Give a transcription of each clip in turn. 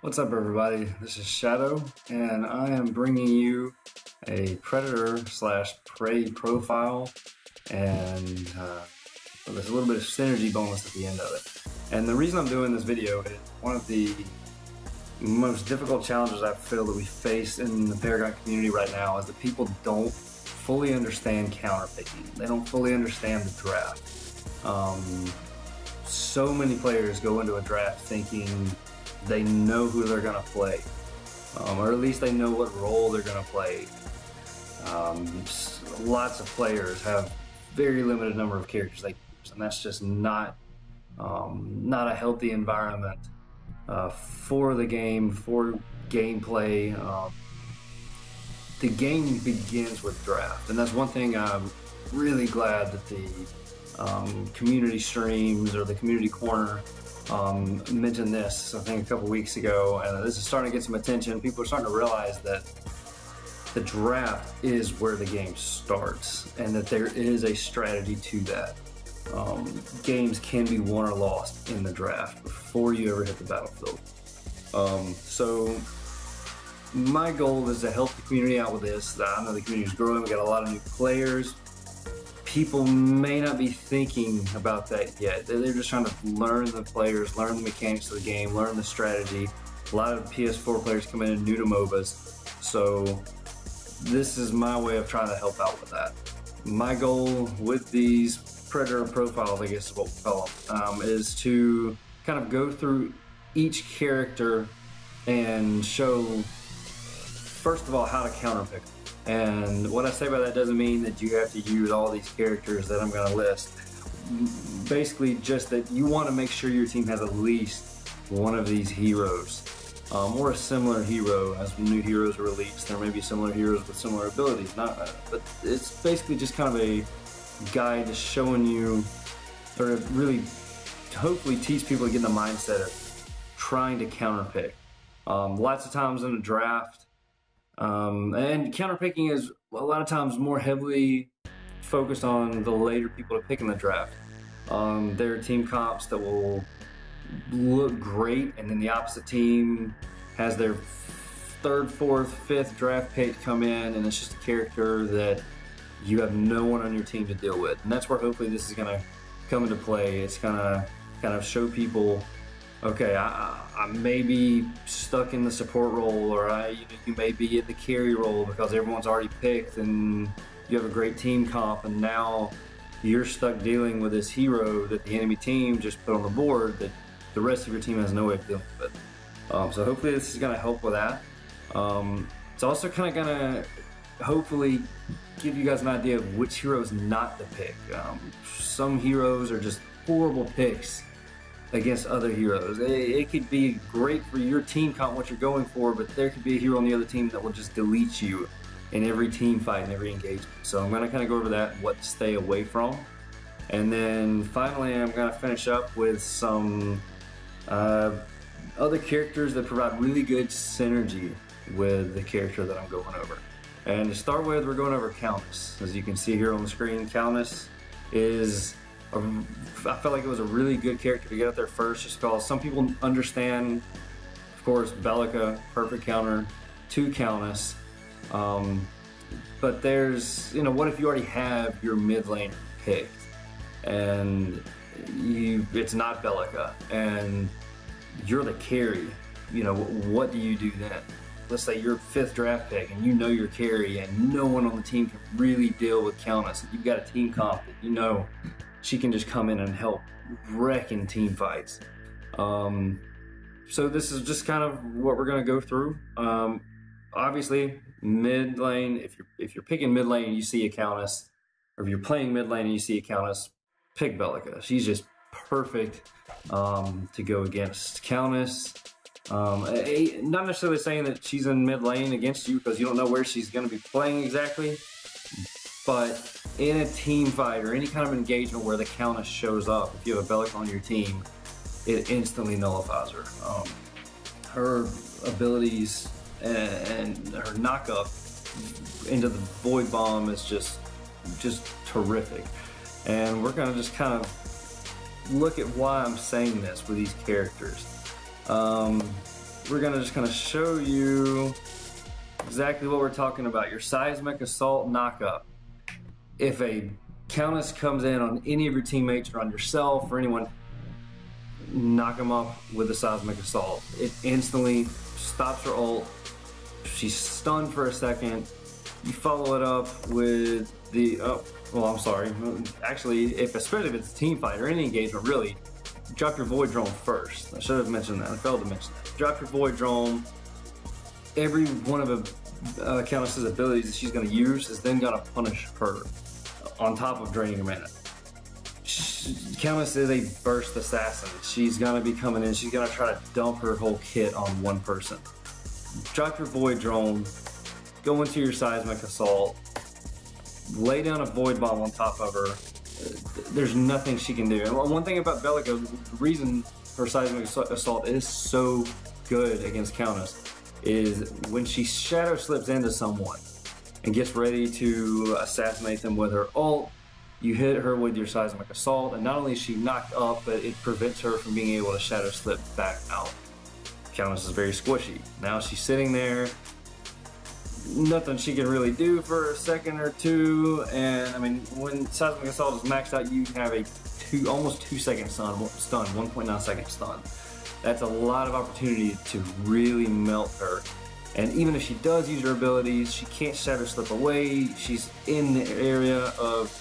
What's up, everybody? This is Shadow, and I am bringing you a Predator/Prey profile, and there's a little bit of synergy bonus at the end of it. And the reason I'm doing this video is one of the most difficult challenges I feel that we face in the Paragon community right now is that people don't fully understand counterpicking. They don't fully understand the draft. So many players go into a draft thinking they know who they're going to play, or at least they know what role they're going to play. Lots of players have very limited number of characters they use, and that's just not a healthy environment for the game, for gameplay. The game begins with draft, and that's one thing I'm really glad that the community streams or the community corner mentioned this, I think, a couple weeks ago, and this is starting to get some attention. People are starting to realize that the draft is where the game starts, and that there is a strategy to that. Games can be won or lost in the draft before you ever hit the battlefield. So my goal is to help the community out with this. I know the community is growing. We got a lot of new players. People may not be thinking about that yet. They're just trying to learn the players, learn the mechanics of the game, learn the strategy. A lot of PS4 players come in new to MOBAs. So this is my way of trying to help out with that. My goal with these Predator profiles, I guess is what we call them, is to kind of go through each character and show, first of all, how to counterpick them. And what I say by that doesn't mean that you have to use all these characters that I'm going to list. Basically, just that you want to make sure your team has at least one of these heroes, or a similar hero. As new heroes are released, there may be similar heroes with similar abilities. But it's basically just kind of a guide showing you, or really, hopefully teach people to get in the mindset of trying to counterpick. Lots of times in a draft, and counterpicking is a lot of times more heavily focused on the later people to pick in the draft. There are team comps that will look great, and then the opposite team has their third, fourth, fifth draft pick come in, and it's just a character that you have no one on your team to deal with. And that's where hopefully this is going to come into play. It's going to kind of show people, okay, I may be stuck in the support role, or you may be in the carry role because everyone's already picked and you have a great team comp, and now you're stuck dealing with this hero that the enemy team just put on the board that the rest of your team has no way of dealing with. So hopefully this is going to help with that. It's also kind of going to hopefully give you guys an idea of which heroes not to pick. Some heroes are just horrible picks against other heroes. It could be great for your team comp, what you're going for, but there could be a hero on the other team that will just delete you in every team fight and every engagement. So I'm going to kind of go over that, what to stay away from. And then finally, I'm going to finish up with some other characters that provide really good synergy with the character that I'm going over. And to start with, we're going over Countess. As you can see here on the screen, Countess is, I felt like it was a really good character to get out there first, just because some people understand, of course, Bellica, perfect counter to Countess. But there's, what if you already have your mid laner picked and it's not Bellica and you're the carry? What do you do then? Let's say you're fifth draft pick and you know your carry and no one on the team can really deal with Countess. You've got a team comp that she can just come in and help wreck in team fights. So this is just kind of what we're going to go through. Obviously, mid lane, if you're picking mid lane and you see a Countess, or if you're playing mid lane and you see a Countess, pick Bellica. She's just perfect to go against Countess. Not necessarily saying that she's in mid lane against you, because you don't know where she's going to be playing exactly, but in a team fight or any kind of engagement where the Countess shows up, if you have a Bellica on your team, it instantly nullifies her. Her abilities and her knockup into the Void Bomb is just terrific. And we're going to just kind of look at why I'm saying this with these characters. we're gonna just kind of show you exactly what we're talking about. Your Seismic Assault knockup. If a Countess comes in on any of your teammates or on yourself or anyone, knock them up with the Seismic Assault. It instantly stops her ult. She's stunned for a second. You follow it up with the, well, I'm sorry. Actually, especially if it's a team fight or any engagement, really, drop your Void Drone first. I should have mentioned that. I failed to mention that. Drop your Void Drone. Every one of Countess's abilities that she's going to use is then going to punish her on top of draining her mana. Countess is a burst assassin. She's going to be coming in. She's going to try to dump her whole kit on one person. Drop your Void Drone. Go into your Seismic Assault. Lay down a Void Bomb on top of her. There's nothing she can do. And one thing about Bellica, the reason her Seismic Assault is so good against Countess is when she shadow slips into someone and gets ready to assassinate them with her ult, you hit her with your Seismic Assault, and not only is she knocked up, but it prevents her from being able to shadow slip back out. Countess is very squishy. Now she's sitting there, nothing she can really do for a second or two, and I mean, when Seismic Assault is maxed out, you have a almost 2 second stun, 1.9 second stun. That's a lot of opportunity to really melt her. And even if she does use her abilities, she can't shadow slip away. She's in the area of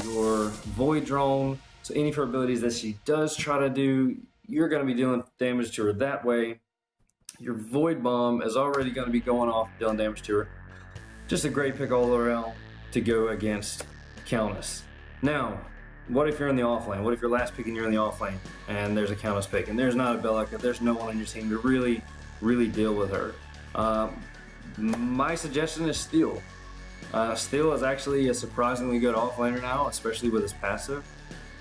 your Void Drone. So any of her abilities that she does try to do, you're going to be dealing damage to her that way. Your Void Bomb is already going to be going off, dealing damage to her. Just a great pick all around to go against Countess. Now, what if you're in the offlane? What if you're last pick and you're in the offlane and there's a Countess pick and there's not a Bellica, there's no one on your team to really deal with her? My suggestion is Steel. Steel is actually a surprisingly good offlaner now, especially with his passive.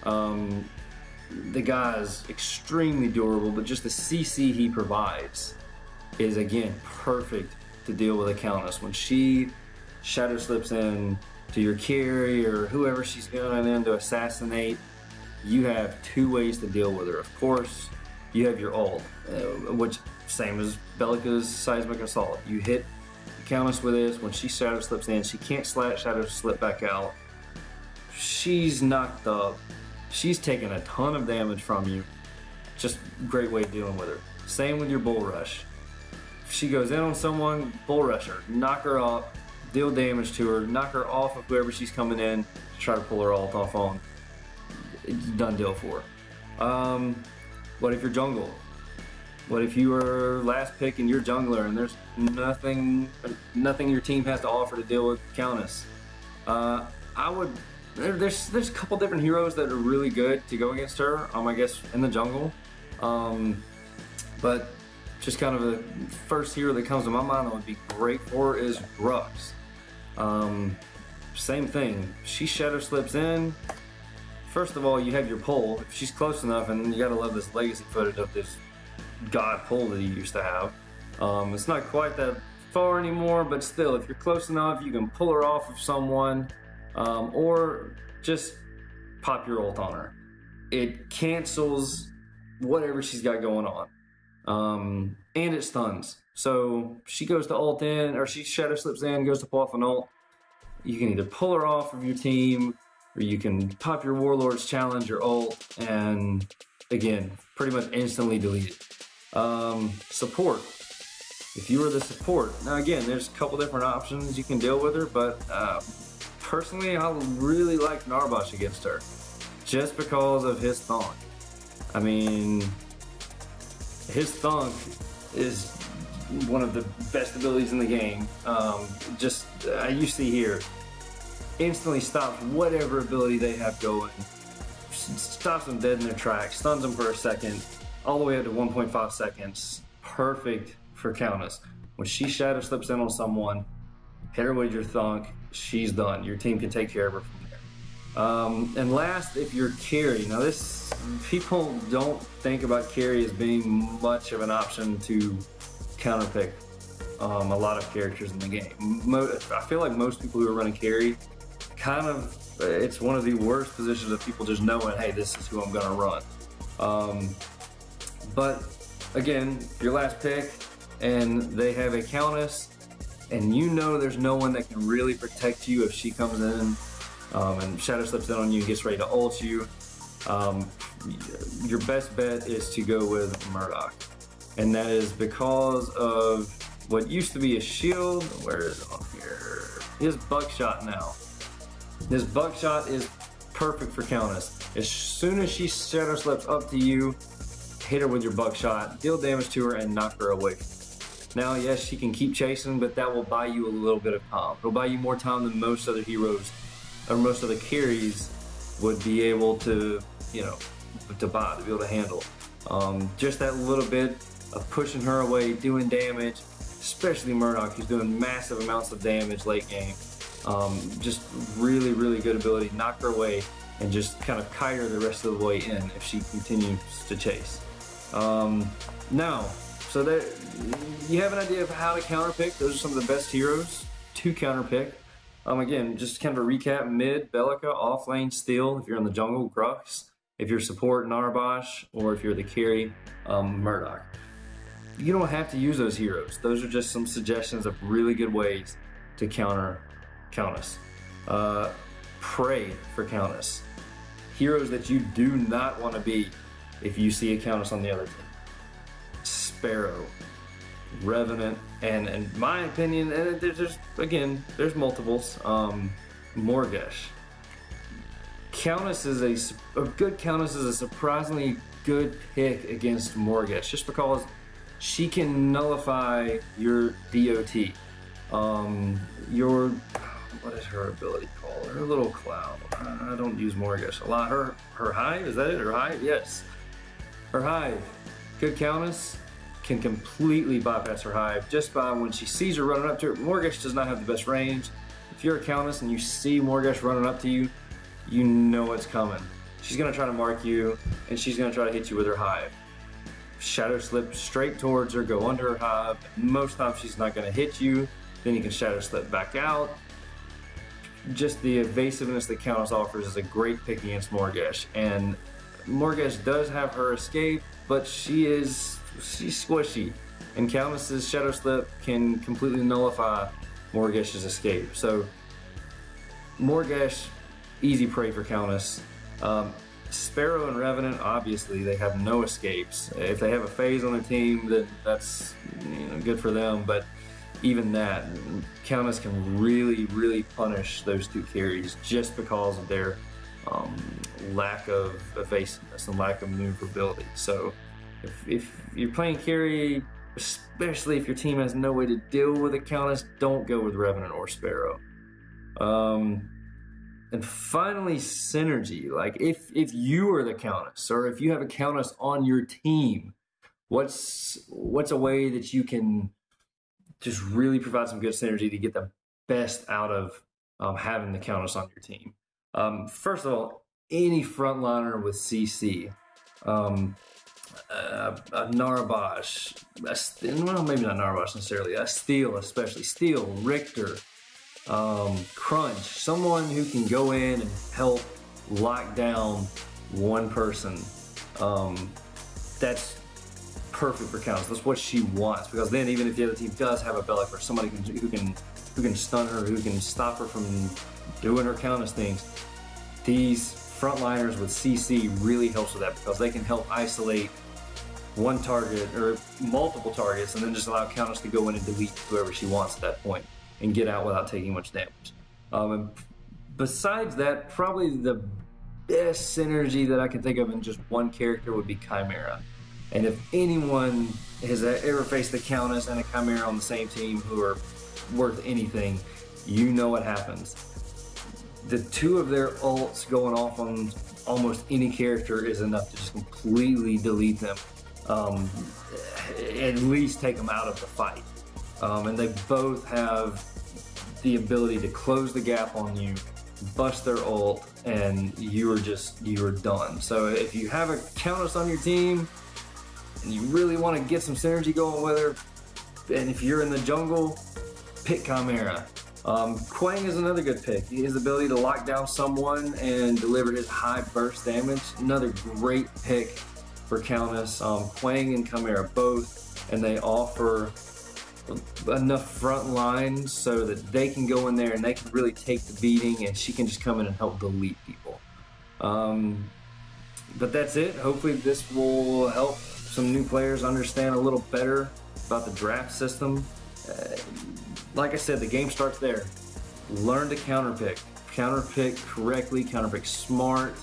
The guy is extremely durable, but just the CC he provides is, again, perfect to deal with a Countess. When she shadow slips in to your carry or whoever she's going in to assassinate, you have two ways to deal with her. Of course, you have your ult, which same as Bellica's Seismic Assault. You hit the Countess with this. When she shadow slips in, she can't shadow slip back out. She's knocked up. She's taking a ton of damage from you. Just a great way of dealing with her. Same with your Bull Rush. If she goes in on someone, Bull Rush her, knock her up, deal damage to her, knock her off of whoever she's coming in to try to pull her ult off on. It's done deal for her. What if you're jungle? What if you are last pick and you're jungler and there's nothing your team has to offer to deal with Countess? There's a couple different heroes that are really good to go against her, I guess, in the jungle. But just kind of the first hero that comes to my mind that would be great for her is Grux. Same thing. She shadow slips in. First of all, you have your pull. If she's close enough, and you gotta love this legacy footage of this god pull that you used to have. It's not quite that far anymore, but still, if you're close enough, you can pull her off of someone. Or just pop your ult on her. It cancels whatever she's got going on. And it stuns. So she goes to ult in, or she shadow slips in, goes to pull off an ult. You can either pull her off of your team, or you can pop your Warlord's Challenge, your ult, and again, pretty much instantly delete it. Support. If you are the support, now again, there's a couple different options you can deal with her, but personally, I really like Narbash against her, just because of his thunk. I mean, his thunk is one of the best abilities in the game. You see here, instantly stops whatever ability they have going, stops them dead in their tracks, stuns them for a second, all the way up to 1.5 seconds. Perfect for Countess. When she shadow slips in on someone, hit her with your thunk, she's done. Your team can take care of her from there. And last, if you're carry. Now people don't think about carry as being much of an option to counterpick a lot of characters in the game. I feel like most people who are running carry, it's one of the worst positions of people just knowing, hey, this is who I'm gonna run. But again, your last pick, and they have a Countess, and you know there's no one that can really protect you if she comes in and Shadow Slips in on you and gets ready to ult you. Your best bet is to go with Murdoch. And that is because of what used to be a shield. Where is it on here? His buckshot now. This buckshot is perfect for Countess. As soon as she Shadow Slips up to you, hit her with your buckshot, deal damage to her, and knock her away. Now, yes, she can keep chasing, but that will buy you a little bit of time. It'll buy you more time than most other heroes, or most other carries would be able to, you know, to be able to handle. Just that little bit of pushing her away, doing damage, especially Murdoch, who's doing massive amounts of damage late game. Just really, really good ability. Knock her away and just kind of kite her the rest of the way in if she continues to chase. Now, so there, you have an idea of how to counterpick. Those are some of the best heroes to counterpick. Again, just kind of a recap: mid, Belica; offlane, Steel. If you're in the jungle, Grux. If you're support, Narbash, or if you're the carry, Murdoch. You don't have to use those heroes. Those are just some suggestions of really good ways to counter Countess. Pray for Countess. Heroes that you do not want to be if you see a Countess on the other team. Sparrow, Revenant, and in my opinion, and there's multiples. Morgesh. Countess is a good Countess is a surprisingly good pick against Morgesh, just because she can nullify your DOT. What is her ability called? Her little cloud. I don't use Morgesh a lot. Her hive, is that it? Her hive? Yes. Her hive. Good Countess can completely bypass her hive just by when she sees her running up to her. Morgesh does not have the best range. If you're a Countess and you see Morgesh running up to you, you know what's coming. She's gonna try to mark you, and she's gonna try to hit you with her hive. Shadow Slip straight towards her, go under her hive. Most times she's not gonna hit you. Then you can Shadow Slip back out. Just the evasiveness that Countess offers is a great pick against Morgesh. And Morgesh does have her escape, but she's squishy. And Countess's Shadow Slip can completely nullify Morgesh's escape. So Morgesh, easy prey for Countess. Sparrow and Revenant, obviously, they have no escapes. If they have a phase on their team, then that's, you know, good for them. But even that, Countess can really, really punish those two carries just because of their lack of evasiveness and lack of maneuverability. So if you're playing carry, especially if your team has no way to deal with a Countess, don't go with Revenant or Sparrow. And finally, synergy. Like if you are the Countess, or if you have a Countess on your team, what's a way that you can just really provide some good synergy to get the best out of having the Countess on your team? First of all, any frontliner with CC, a Narbash, well, maybe not Narbash necessarily, a Steel, especially Steel, Richter, Crunch, someone who can go in and help lock down one person. That's perfect for Countess. That's what she wants, because then even if the other team does have a Bellic or somebody who can stun her, who can stop her from doing her Countess things, these frontliners with CC really helps with that, because they can help isolate one target or multiple targets and then just allow Countess to go in and delete whoever she wants at that point and get out without taking much damage. And besides that, probably the best synergy that I can think of in just one character would be Chimera. And if anyone has ever faced the Countess and a Chimera on the same team who are worth anything, you know what happens. The two of their ults going off on almost any character is enough to just completely delete them. At least take them out of the fight. And they both have the ability to close the gap on you, bust their ult, and you are done. So if you have a Countess on your team and you really want to get some synergy going with her, and if you're in the jungle, pick Chimera. Quang is another good pick. His ability to lock down someone and deliver his high burst damage, another great pick for Countess, playing in Chimera both, and they offer enough front lines so that they can go in there and they can really take the beating, and she can just come in and help delete people. But that's it. Hopefully this will help some new players understand a little better about the draft system. Like I said, the game starts there. Learn to counterpick. Counterpick correctly, counterpick smart.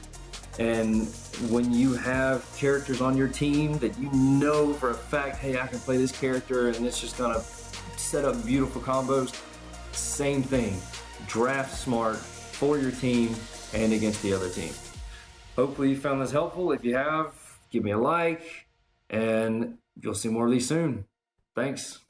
And when you have characters on your team that you know for a fact, hey, I can play this character and it's just gonna set up beautiful combos, same thing. Draft smart for your team and against the other team. Hopefully you found this helpful. If you have, give me a like, and you'll see more of these soon. Thanks.